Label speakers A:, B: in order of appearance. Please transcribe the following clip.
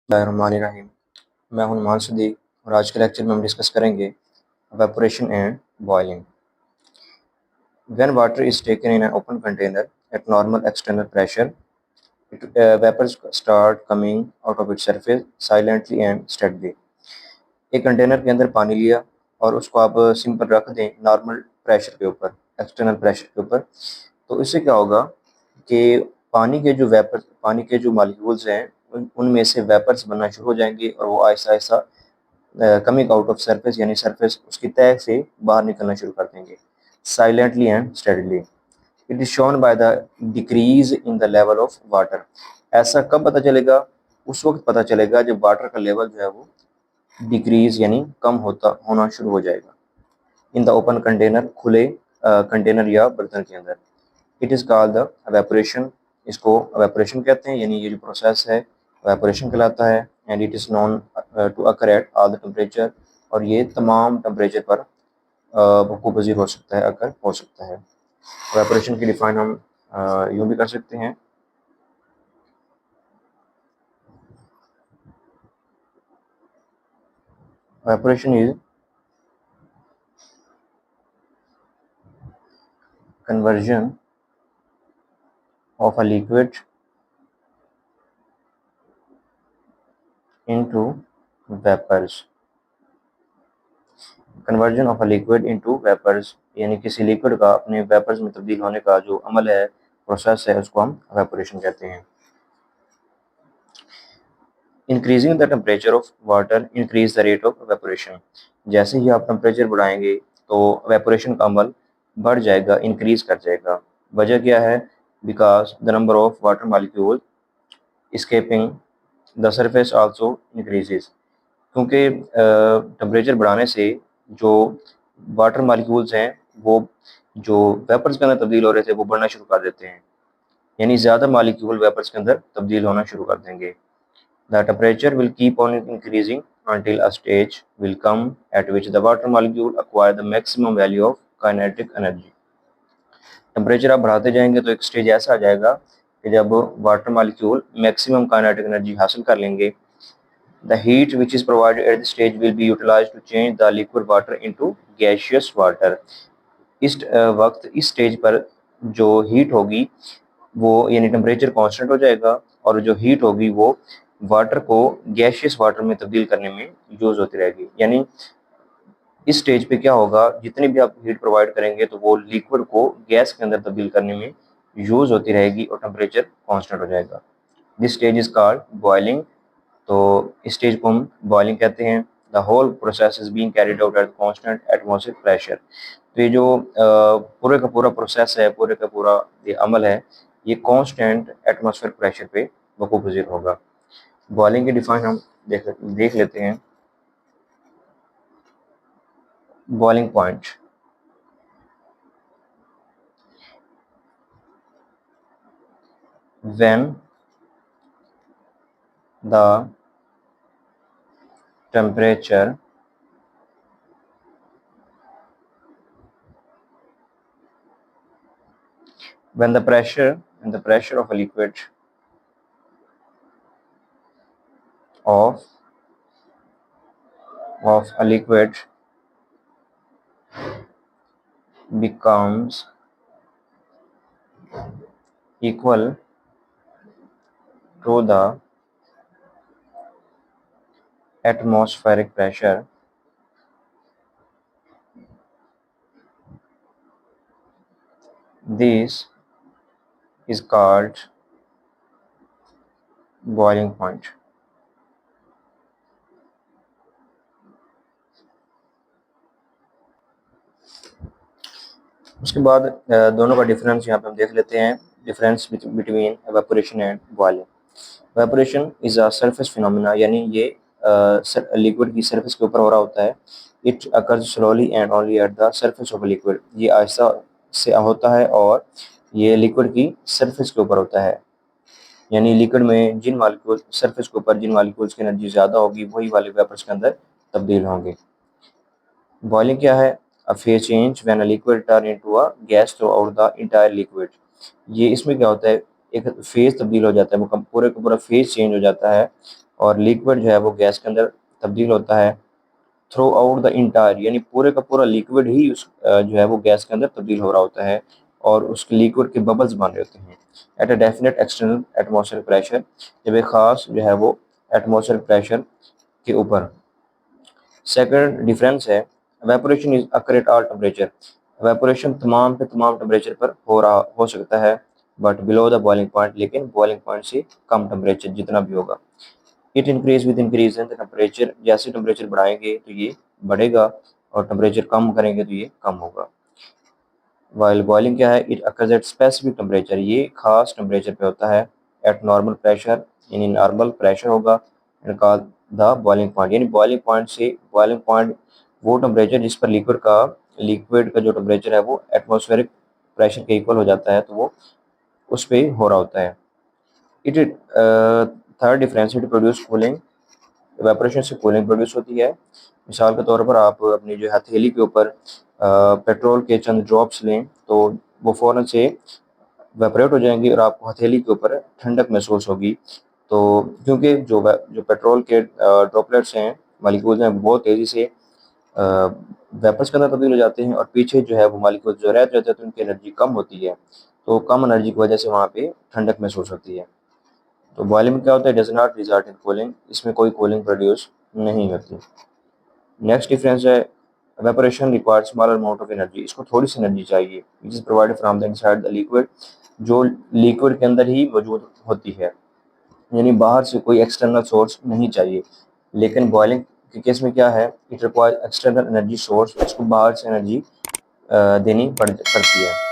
A: बिस्मिल्लाहिर्रहमानिर्रहीम। मैं हूं नुमान सदीक और आज के लेक्चर में हम डिस्कस करेंगे evaporation and boiling. When water is taken in an open container at normal external pressure, vapors start coming out of its surface silently and steadily. एक कंटेनर के अंदर पानी लिया और उसको आप सिंपल रख दें नॉर्मल प्रेशर के ऊपर, एक्सटर्नल प्रेशर के ऊपर, तो इससे क्या होगा कि पानी के जो मॉलिक्यूल्स हैं उनमें से वेपर्स बनना शुरू हो जाएंगे और वो Aahista Aahista coming out of surface यानी सरफेस उसकी तह से बाहर निकलना शुरू कर देंगे silently and steadily. It is shown by the decrease in the level of water. ऐसा कब पता चलेगा? उस वक्त पता चलेगा जब वाटर का लेवल जो है वो डिक्रीज यानी कम होना शुरू हो जाएगा इन द ओपन कंटेनर, खुले कंटेनर या बर्तन के अंदर। It is called the evaporation. इसको एवेपोरेशन कहते हैं, यानी ये जो प्रोसेस है एवेपोरेशन कहलाता है। And it is known to occur at all the temperature, और ये तमाम टेम्परेचर पर वक़ूफ़ पज़ीर हो सकता है, अकर हो सकता है। एवेपोरेशन की डिफाइन हम यूँ भी कर सकते हैं। Evaporation is conversion of a liquid into vapours. Conversion of a liquid into vapours, यानी किसी लिक्विड का अपने वेपर्स में तब्दील होने का जो अमल है, प्रोसेस है, उसको हम एवेपोरेशन कहते हैं। Increasing the temperature of water increase the rate of evaporation. जैसे ही आप टेम्परेचर बढ़ाएंगे तो एवेपोरेशन का अमल बढ़ जाएगा, इंक्रीज कर जाएगा। वजह क्या है? Because the number of water molecule escaping the surface also increases. क्योंकि टेम्परेचर बढ़ाने से जो वाटर मॉलिक्यूल्स हैं वो जो वेपर्स के अंदर तब्दील हो रहे थे वो बढ़ना शुरू कर देते हैं, यानी ज़्यादा मॉलिक्यूल वेपर्स के अंदर तब्दील होना शुरू कर देंगे। The temperature will keep on increasing until a stage will come at which the water molecule acquire the maximum value of kinetic energy. Temperature आप बढ़ाते जाएंगे तो एक स्टेज ऐसा आ जाएगा कि जब water molecule maximum kinetic energy हासिल कर लेंगे। The heat which is provided at the stage will be utilised to change the liquid water into gaseous water. इस वक्त इस स्टेज पर जो हीट होगी वो, यानी टेम्परेचर कांस्टेंट हो जाएगा और जो हीट होगी वो वाटर को गैसियस वाटर में तब्दील करने में यूज़ होती रहेगी। यानी इस स्टेज पे क्या होगा, जितनी भी आप हीट प्रोवाइड करेंगे तो वो लिक्विड को गैस के अंदर तब्दील करने में यूज़ होती रहेगी और टेम्परेचर कांस्टेंट हो जाएगा। This stage is called boiling. तो इस स्टेज को हम बॉइलिंग कहते हैं। The whole process is being carried out at constant atmospheric pressure. तो ये जो पूरे का पूरा प्रोसेस है, पूरे का पूरा ये अमल है, ये कांस्टेंट एटमॉस्फेरिक प्रेशर पे वक़ूफ़ पज़ीर होगा। बॉइलिंग की डिफाइन हम देख लेते हैं। Boiling point, when the temperature when the pressure of a liquid of a liquid becomes equal to the atmospheric pressure, this is called boiling point. उसके बाद दोनों का डिफरेंस यहाँ पे हम देख लेते हैं। Difference between evaporation and boiling. Evaporation is a surface phenomena, यानी ये लिक्विड की सरफेस के ऊपर हो रहा होता है। It occurs slowly and only at the surface of liquid. ये आहिस्ता से होता है और ये लिक्विड की सरफेस के ऊपर होता है, यानी लिक्विड में जिन मालिक्यूल सरफेस के ऊपर जिन मालिक्यूल्स की एनर्जी ज़्यादा होगी वही वाले वेपर्स के अंदर तब्दील होंगे। बॉइलिंग क्या है? A phase change when a liquid turn into a gas through out the entire liquid. ये इसमें क्या होता है, एक फेज तब्दील हो जाता है, पूरे का पूरा फेज चेंज हो जाता है और लिक्विड जो है वो गैस के अंदर तब्दील होता है थ्रू आउट द इंटायर, यानी पूरे का पूरा लिक्विड ही जो है वो गैस के अंदर तब्दील हो रहा होता है और उस लिक्विड के बबल्स बन रहे होते हैं at a definite external atmospheric pressure, जब एक खास जो है वो एटमॉस्फेरिक प्रेशर के ऊपर। सेकंड डिफरेंस है evaporation is occur at all temperature, evaporation तमाम पे तमाम टेम्परेचर पर हो सकता है but below the boiling point, लेकिन बॉइलिंग पॉइंट से कम टेम्परेचर जितना भी होगा। It increase with increase in the temperature, जैसे टेम्परेचर बढ़ाएंगे तो ये बढ़ेगा और टेम्परेचर कम करेंगे तो ये कम होगा। वाइल बॉइलिंग क्या है, it occurs at specific temperature, ये खास टेम्परेचर पे होता है एट नॉर्मल प्रेशर, यानी नॉर्मल प्रेशर होगा and called the boiling point, यानी बॉइलिंग पॉइंट से बॉइलिंग पॉइंट वो टेम्परेचर जिस पर लिक्विड का जो टेम्परेचर है वो एटमॉस्फेरिक प्रेशर के इक्वल हो जाता है, तो वो उस पे हो रहा होता है। It third difference, it produce cooling, evaporation से कूलिंग प्रोड्यूस होती है। मिसाल के तौर पर आप अपनी जो हथेली के ऊपर पेट्रोल के चंद ड्रॉप्स लें तो वो फ़ौरन से वेपरेट हो जाएंगी और आपको हथेली के ऊपर ठंडक महसूस होगी। तो क्योंकि जो पेट्रोल के ड्रॉपलेट्स हैं, मालिक्यूल्स हैं, बहुत तेज़ी से वेपर्स के अंदर तब्दील हो जाते हैं और पीछे जो है वो मालिक्यूल्स जो रह जाते हैं तो उनकी एनर्जी कम होती है, तो कम एनर्जी की वजह से वहाँ पे ठंडक महसूस होती है। तो बॉयलिंग में क्या होता है, does not result in cooling, इसमें कोई कूलिंग प्रोड्यूस नहीं होती। नेक्स्ट डिफरेंस है evaporation required smaller amount of energy, इसको थोड़ी सी एनर्जी चाहिए विच is provided from the inside the liquid, जो लिक्विड के अंदर ही मौजूद होती है, यानी बाहर से कोई एक्सटर्नल सोर्स नहीं चाहिए। लेकिन बॉयलिंग के केस में क्या है, it requires external energy source, इसको बाहर से एनर्जी देनी पड़ती है।